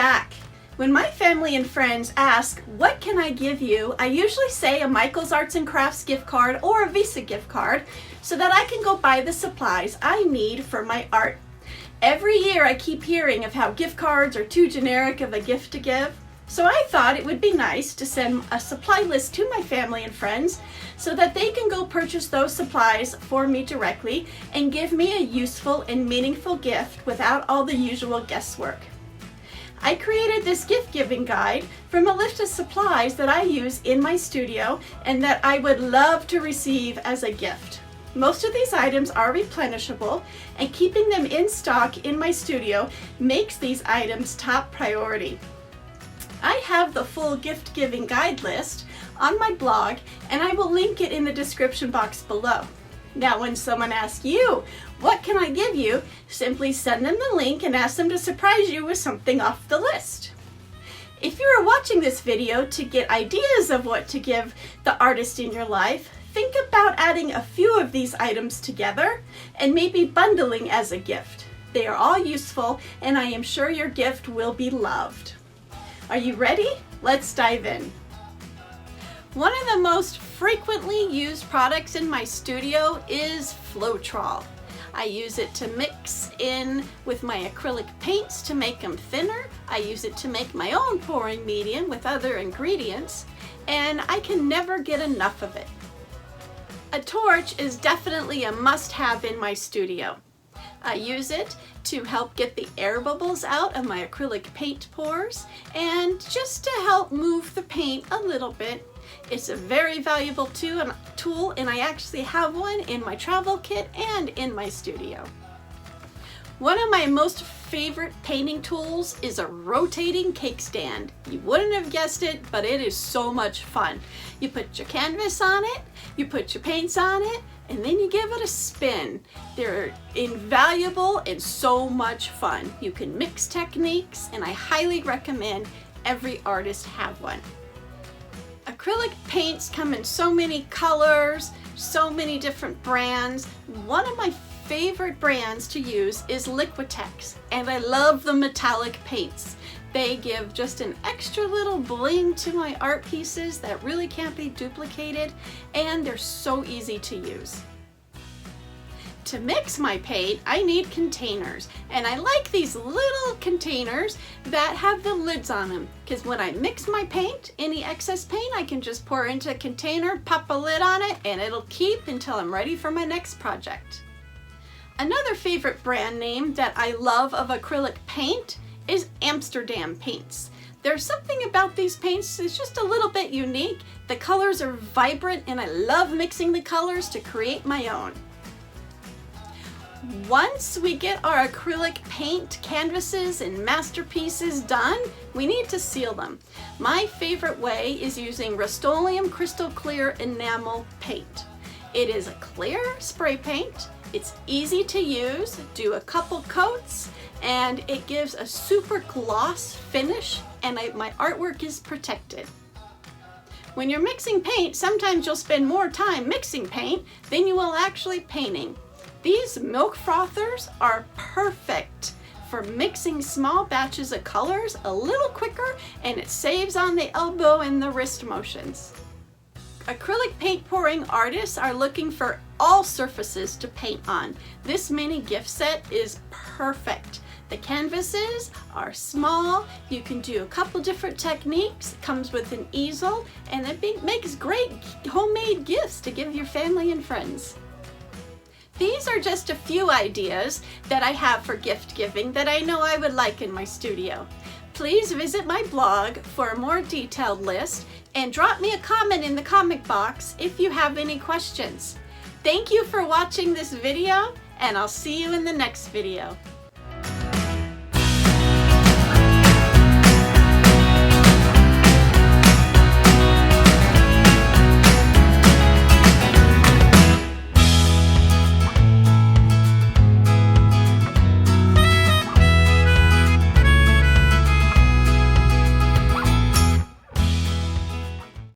back. When my family and friends ask, what can I give you? I usually say a Michael's Arts and Crafts gift card or a Visa gift card so that I can go buy the supplies I need for my art. Every year I keep hearing of how gift cards are too generic of a gift to give. So I thought it would be nice to send a supply list to my family and friends so that they can go purchase those supplies for me directly and give me a useful and meaningful gift without all the usual guesswork. I created this gift giving guide from a list of supplies that I use in my studio and that I would love to receive as a gift. Most of these items are replenishable, and keeping them in stock in my studio makes these items top priority. I have the full gift giving guide list on my blog, and I will link it in the description box below. Now, when someone asks you, what can I give you? Simply send them the link and ask them to surprise you with something off the list. If you are watching this video to get ideas of what to give the artist in your life, think about adding a few of these items together and maybe bundling as a gift. They are all useful, and I am sure your gift will be loved. Are you ready? Let's dive in. One of the most frequently used products in my studio is Floetrol. I use it to mix in with my acrylic paints to make them thinner. I use it to make my own pouring medium with other ingredients, and I can never get enough of it. A torch is definitely a must-have in my studio. I use it to help get the air bubbles out of my acrylic paint pours and just to help move the paint a little bit. It's a very valuable tool, and I actually have one in my travel kit and in my studio. One of my most favorite painting tools is a rotating cake stand. You wouldn't have guessed it, but it is so much fun. You put your canvas on it, you put your paints on it, and then you give it a spin. They're invaluable and so much fun. You can mix techniques, and I highly recommend every artist have one. Acrylic paints come in so many colors, so many different brands. One of my favorite brands to use is Liquitex, and I love the metallic paints. They give just an extra little bling to my art pieces that really can't be duplicated, and they're so easy to use. To mix my paint, I need containers, and I like these little containers that have the lids on them, because when I mix my paint, any excess paint, I can just pour into a container, pop a lid on it, and it'll keep until I'm ready for my next project. Another favorite brand name that I love of acrylic paint is Amsterdam paints. There's something about these paints that's just a little bit unique. The colors are vibrant, and I love mixing the colors to create my own. Once we get our acrylic paint canvases and masterpieces done, we need to seal them. My favorite way is using Rust-oleum crystal clear enamel paint. It is a clear spray paint. It's easy to use, do a couple coats, and it gives a super gloss finish, and my artwork is protected. When you're mixing paint, sometimes you'll spend more time mixing paint than you will actually painting. These milk frothers are perfect for mixing small batches of colors a little quicker, and it saves on the elbow and the wrist motions. Acrylic paint pouring artists are looking for all surfaces to paint on. This mini gift set is perfect. The canvases are small, you can do a couple different techniques, it comes with an easel, and it makes great homemade gifts to give your family and friends. These are just a few ideas that I have for gift giving that I know I would like in my studio. Please visit my blog for a more detailed list and drop me a comment in the comment box if you have any questions. Thank you for watching this video, and I'll see you in the next video.